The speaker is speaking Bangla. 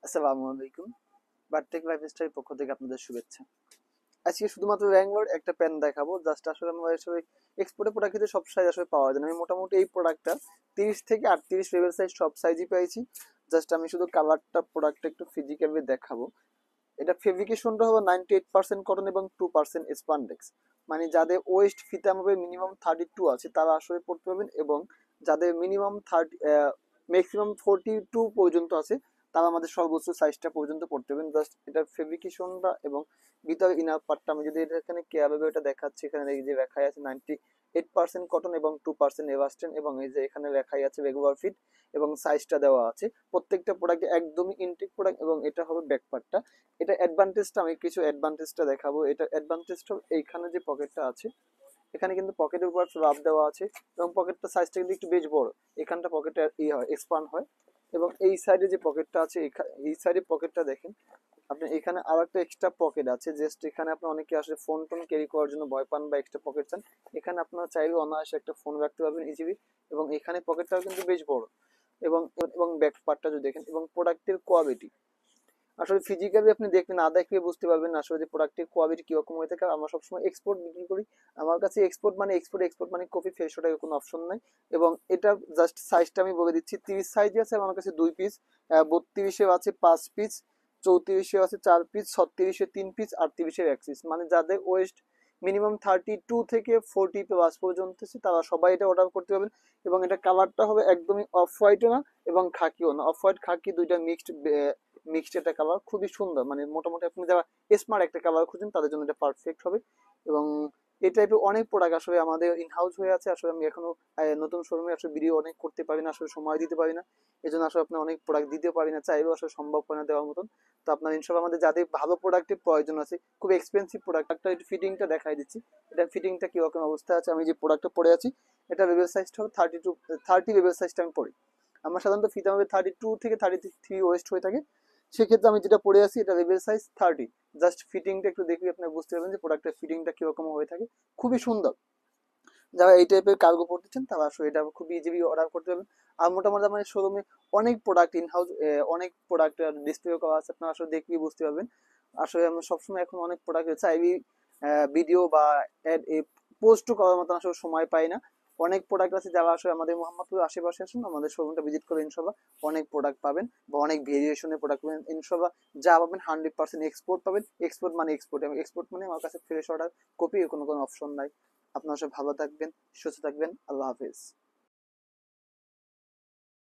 আসসালামু আলাইকুম। বারটেক লাইফস্টাইল পক্ষ থেকে আপনাদের শুভেচ্ছা। আজকে শুধুমাত্র র্যাঙ্গলোর একটা পেন দেখাবো। জাস্ট আসলে আমরা আসলে এক্সপোর্টে প্রোডাক্ট ক্ষেত্রে সব সাইজ আসলে পাওয়া যায় না। আমি মোটামুটি এই প্রোডাক্টটা 30 থেকে 38 লেভেল সাইজ সব সাইজই পেয়েছি। জাস্ট আমি শুধু কালারটা প্রোডাক্টটা একটু ফিজিক্যালি দেখাবো। এটা ফেব্রিকেশনটা হবে 98% কটন এবং 2% স্পান্ডেক্স। মানে যাদের ওয়েস্ট ফিতা হবে মিনিমাম 32 আছে তারা আসলে পড়তে পারবেন, এবং যাদের মিনিমাম 30 ম্যাক্সিমাম 42 পর্যন্ত আছে তারা আমাদের সর্বোচ্চ সাইজটা পর্যন্ত পড়তে পারবেন। জাস্ট এটার ফেব্রিকেশনটা এবং ভিতর ইনার পার্টটা আমি যদি এটা এখানে কেয়ারভাবে এটা দেখাচ্ছি, এখানে এই যে লেখাই আছে 98% কটন এবং 2% এভাস্টেন, এবং এই যে এখানে লেখাই আছে রেগুলার ফিট এবং সাইজটা দেওয়া আছে। প্রত্যেকটা প্রোডাক্ট একদমই ইনটেক প্রোডাক্ট, এবং এটা হবে ব্যাক পার্টটা। এটা অ্যাডভান্টেজটা আমি কিছু অ্যাডভান্টেজটা দেখাবো। এটা অ্যাডভান্টেজটা এইখানে যে পকেটটা আছে, এখানে কিন্তু পকেটের উপর রাব দেওয়া আছে, এবং পকেটটা সাইজটা কিন্তু একটু বেশ বড়। এখানটা পকেটে হয় এক্সপান্ড হয়, এবং এই সাইডে যে পকেটটা আছে এই সাইডে পকেটটা দেখেন আপনি, এখানে আর একটা এক্সট্রা পকেট আছে। জাস্ট এখানে আপনি অনেকে আসলে ফোন টোন ক্যারি করার জন্য ভয় পান বা এক্সট্রা পকেট চান, এখানে আপনারা চাইলে অনায়াসে একটা ফোন রাখতে পারবেন ইজিলি। এবং এখানে পকেটটাও কিন্তু বেশ বড়। এবং এবং ব্যাক পার্টটা যদি দেখেন, এবং প্রোডাক্টের কোয়ালিটি আসলে ফিজিক্যালি আপনি দেখলে না দেখলে বুঝতে পারবেন না আসলে যে প্রোডাক্টের কোয়ালিটি কিরকম হয়ে থাকে। আর আমরা সবসময় এক্সপোর্ট বিক্রি করি। আমার কাছে এক্সপোর্ট মানে কপি ফেস, ওটার কোনো অপশন নাই। এবং এটা জাস্ট সাইজটা আমি বলে দিচ্ছি, 30 সাইজে আছে আমার কাছে 2 পিস, 32-এ আছে 5 পিস, 34-এ আছে 4 পিস, 36-এ 3 পিস, 38-এর 1 পিস। মানে যাদের ওয়েস্ট মিনিমাম 32 থেকে 40 প্লাস পর্যন্ত আছে তারা সবাই এটা অর্ডার করতে পারবেন। এবং এটা কালারটা হবে একদমই অফ হোয়াইটও না এবং খাকিও না, অফ হোয়াইট খাকি দুইটা মিক্সড একটা কালার, খুবই সুন্দর। মানে মোটামুটি আপনি যারা স্মার্ট একটা কালার খুঁজেন তাদের জন্য এটা পারফেক্ট হবে। এবং এই টাইপের অনেক প্রোডাক্ট আসলে আমাদের ইন হাউস হয়ে আছে। আসলে আমি এখনো নতুন শোরুমে আসলে ভিডিও অনেক করতে পারি না, আসলে সময় দিতে পারি না। এই জন্য আসলে আপনার অনেক প্রোডাক্ট দিতে পারি না, চাইলেও আসলে সম্ভব হয় না দেওয়ার মতন। তো আপনার ইনশাল্লাহ আমাদের যাদের ভালো প্রোডাক্টের প্রয়োজন আছে, খুব এক্সপেন্সিভ প্রোডাক্টটা একটু ফিটিংটা দেখাই দিচ্ছি। এটা ফিটিংটা কিরকম অবস্থা আছে। আমি যে প্রোডাক্টটা পরে আছি, এটা লেভেল সাইজটা হবে 30 লেভেল সাইজটা আমি পড়ি। আমার সাধারণত ফিতা হবে 32 থেকে 33 ওয়েস্ট হয়ে থাকে। সেক্ষেত্রে আমি যেটা পরে আছি এটা লেভেল সাইজ 30। জাস্ট ফিটিংটা একটু দেখলে আপনি বুঝতে পারবেন যে প্রোডাক্টের ফিটিংটা কিরকম হয়ে থাকে। খুবই সুন্দর। যারা এই টাইপের কার্গো পড়তে চান তারা আসলে এটা খুব ইজিলি অর্ডার করতে পারবেন। আর মোটামুটি আমার শোরুমে অনেক প্রোডাক্ট ইন হাউস, অনেক প্রোডাক্ট ডিসপ্লে করা আছে, আপনারা আসলে দেখলেই বুঝতে পারবেন। আসলে আমি সবসময় এখন অনেক প্রোডাক্ট চাইবি ভিডিও বা অ্যাড পোস্ট করার মতন আসলে সময় পাই না। অনেক প্রোডাক্ট আছে, যারা আসলে আমাদের মোহাম্মদপুর আশেপাশে আসুন, আমাদের শোরুমটা ভিজিট করে ইনশাল্লাহ অনেক প্রোডাক্ট পাবেন, বা অনেক ভেরিয়েশনের প্রোডাক্ট পাবেন ইনশাল্লাহ। যা পাবেন 100% এক্সপোর্ট পাবেন। এক্সপোর্ট মানে এক্সপোর্ট, এবং এক্সপোর্ট মানে আমার কাছে ফ্রেশ অর্ডার, কপি কোনো অপশন নাই। আপনারা সব ভালো থাকবেন, সুস্থ থাকবেন। আল্লাহ হাফিজ।